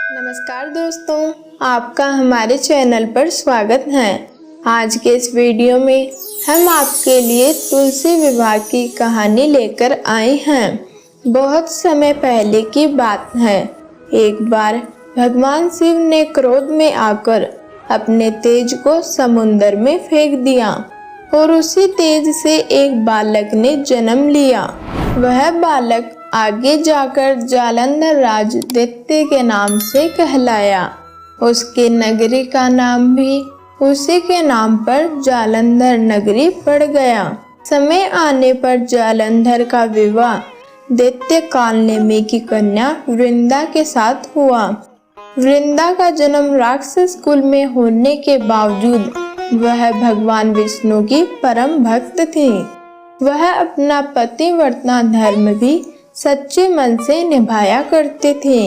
नमस्कार दोस्तों, आपका हमारे चैनल पर स्वागत है। आज के इस वीडियो में हम आपके लिए तुलसी विवाह की कहानी लेकर आए हैं। बहुत समय पहले की बात है। एक बार भगवान शिव ने क्रोध में आकर अपने तेज को समुद्र में फेंक दिया और उसी तेज से एक बालक ने जन्म लिया। वह बालक आगे जाकर जालंधर राज दैत्य के नाम से कहलाया। उसके नगरी का नाम भी उसी के नाम पर जालंधर नगरी पड़ गया। समय आने पर जालंधर का विवाह दैत्य कालनेमी की कन्या वृंदा के साथ हुआ। वृंदा का जन्म राक्षस कुल में होने के बावजूद वह भगवान विष्णु की परम भक्त थी। वह अपना पतिव्रता धर्म भी सच्चे मन से निभाया करते थे।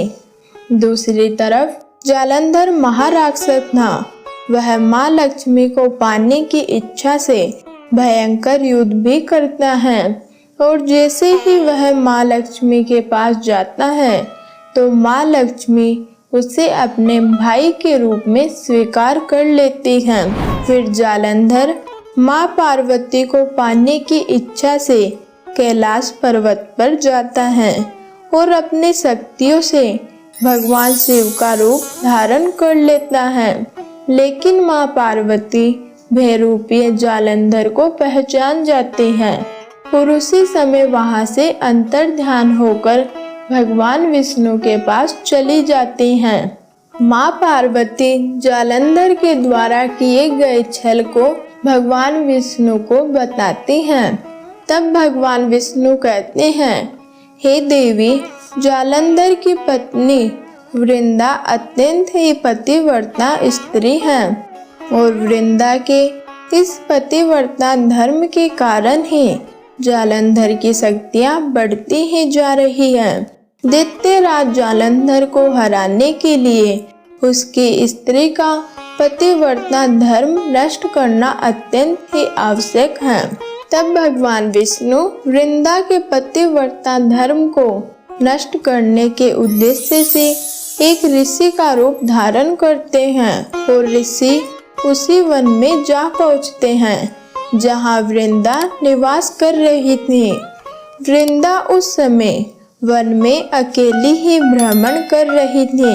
दूसरी तरफ जालंधर महाराक्षस था। वह माँ लक्ष्मी को पाने की इच्छा से भयंकर युद्ध भी करता है और जैसे ही वह माँ लक्ष्मी के पास जाता है तो माँ लक्ष्मी उसे अपने भाई के रूप में स्वीकार कर लेती हैं। फिर जालंधर माँ पार्वती को पाने की इच्छा से कैलाश पर्वत पर जाता है और अपनी शक्तियों से भगवान शिव का रूप धारण कर लेता है। लेकिन माँ पार्वती भयरूपी जालंधर को पहचान जाती हैं और उसी समय वहां से अंतर ध्यान होकर भगवान विष्णु के पास चली जाती हैं। माँ पार्वती जालंधर के द्वारा किए गए छल को भगवान विष्णु को बताती हैं। तब भगवान विष्णु कहते हैं, हे देवी, जालंधर की पत्नी वृंदा अत्यंत ही पतिव्रता स्त्री है और वृंदा के इस पतिव्रता धर्म के कारण ही जालंधर की शक्तियाँ बढ़ती ही जा रही हैं। दैत्य राज जालंधर को हराने के लिए उसकी स्त्री का पतिव्रता धर्म नष्ट करना अत्यंत ही आवश्यक है। तब भगवान विष्णु वृंदा के पतिव्रता धर्म को नष्ट करने के उद्देश्य से एक ऋषि का रूप धारण करते हैं और ऋषि उसी वन में जा पहुंचते हैं जहां वृंदा निवास कर रही थी। वृंदा उस समय वन में अकेली ही भ्रमण कर रही थी।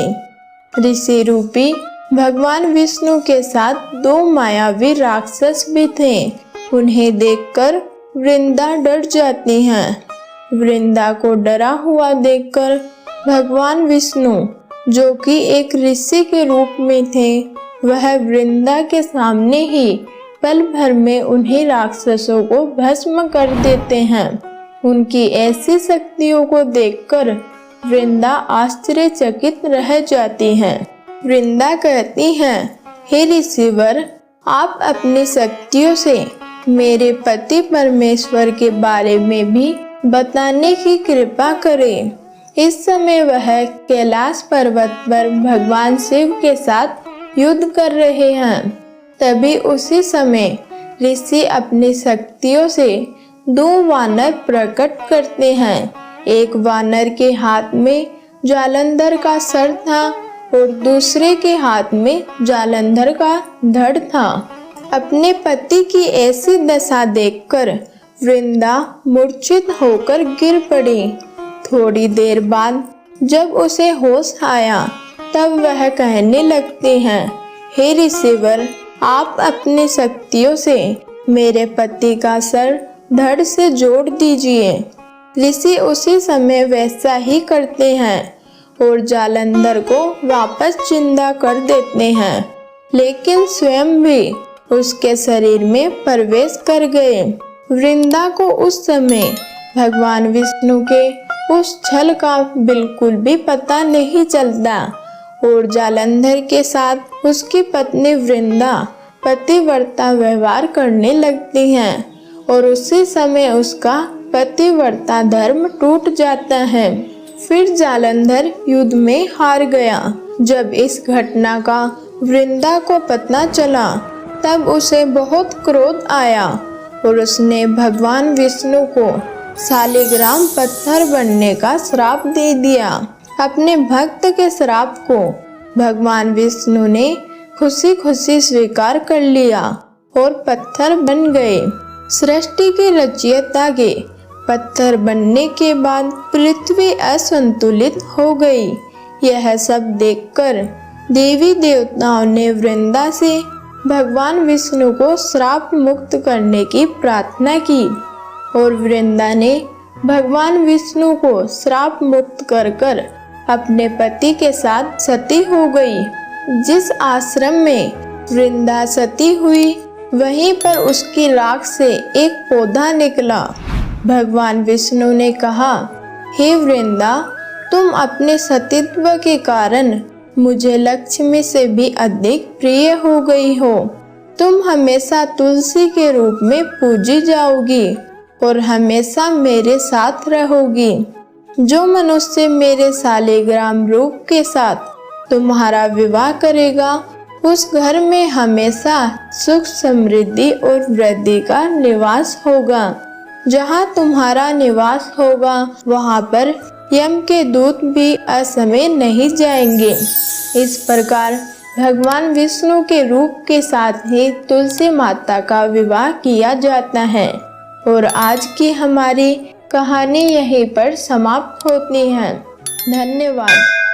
ऋषि रूपी भगवान विष्णु के साथ दो मायावी राक्षस भी थे। उन्हें देखकर वृंदा डर जाती हैं। वृंदा को डरा हुआ देखकर भगवान विष्णु, जो कि एक ऋषि के रूप में थे, वह वृंदा के सामने ही पल भर में उन्हीं राक्षसों को भस्म कर देते हैं। उनकी ऐसी शक्तियों को देखकर वृंदा आश्चर्यचकित रह जाती हैं। वृंदा कहती हैं, हे ऋषिवर, आप अपनी शक्तियों से मेरे पति परमेश्वर के बारे में भी बताने की कृपा करें। इस समय वह कैलाश पर्वत पर भगवान शिव के साथ युद्ध कर रहे हैं। तभी उसी समय ऋषि अपनी शक्तियों से दो वानर प्रकट करते हैं। एक वानर के हाथ में जालंधर का सर था और दूसरे के हाथ में जालंधर का धड़ था। अपने पति की ऐसी दशा देखकर वृंदा मूर्छित होकर गिर पड़ी। थोड़ी देर बाद जब उसे होश आया तब वह कहने लगते हैं, हे ऋषिवर, आप अपनी शक्तियों से मेरे पति का सर धड़ से जोड़ दीजिए। ऋषि उसी समय वैसा ही करते हैं और जालंधर को वापस जिंदा कर देते हैं, लेकिन स्वयं भी उसके शरीर में प्रवेश कर गए। वृंदा को उस समय भगवान विष्णु के उस छल का बिल्कुल भी पता नहीं चलता और जालंधर के साथ उसकी पत्नी वृंदा पतिव्रता व्यवहार करने लगती हैं और उसी समय उसका पतिव्रता धर्म टूट जाता है। फिर जालंधर युद्ध में हार गया। जब इस घटना का वृंदा को पता चला तब उसे बहुत क्रोध आया और उसने भगवान विष्णु को शालिग्राम पत्थर बनने का श्राप दे दिया। अपने भक्त के श्राप को भगवान विष्णु ने खुशी खुशी स्वीकार कर लिया और पत्थर बन गए। सृष्टि के रचयिता के पत्थर बनने के बाद पृथ्वी असंतुलित हो गई। यह सब देखकर देवी देवताओं ने वृंदा से भगवान विष्णु को श्राप मुक्त करने की प्रार्थना की और वृंदा ने भगवान विष्णु को श्राप मुक्त कर कर अपने पति के साथ सती हो गई। जिस आश्रम में वृंदा सती हुई वहीं पर उसकी राख से एक पौधा निकला। भगवान विष्णु ने कहा, हे वृंदा, तुम अपने सतीत्व के कारण मुझे लक्ष्मी से भी अधिक प्रिय हो गई हो। तुम हमेशा तुलसी के रूप में पूजी जाओगी और हमेशा मेरे साथ रहोगी। जो मनुष्य मेरे शालिग्राम रूप के साथ तुम्हारा विवाह करेगा उस घर में हमेशा सुख समृद्धि और वृद्धि का निवास होगा। जहाँ तुम्हारा निवास होगा वहाँ पर यम के दूत भी असमय नहीं जाएंगे। इस प्रकार भगवान विष्णु के रूप के साथ ही तुलसी माता का विवाह किया जाता है। और आज की हमारी कहानी यहीं पर समाप्त होती है। धन्यवाद।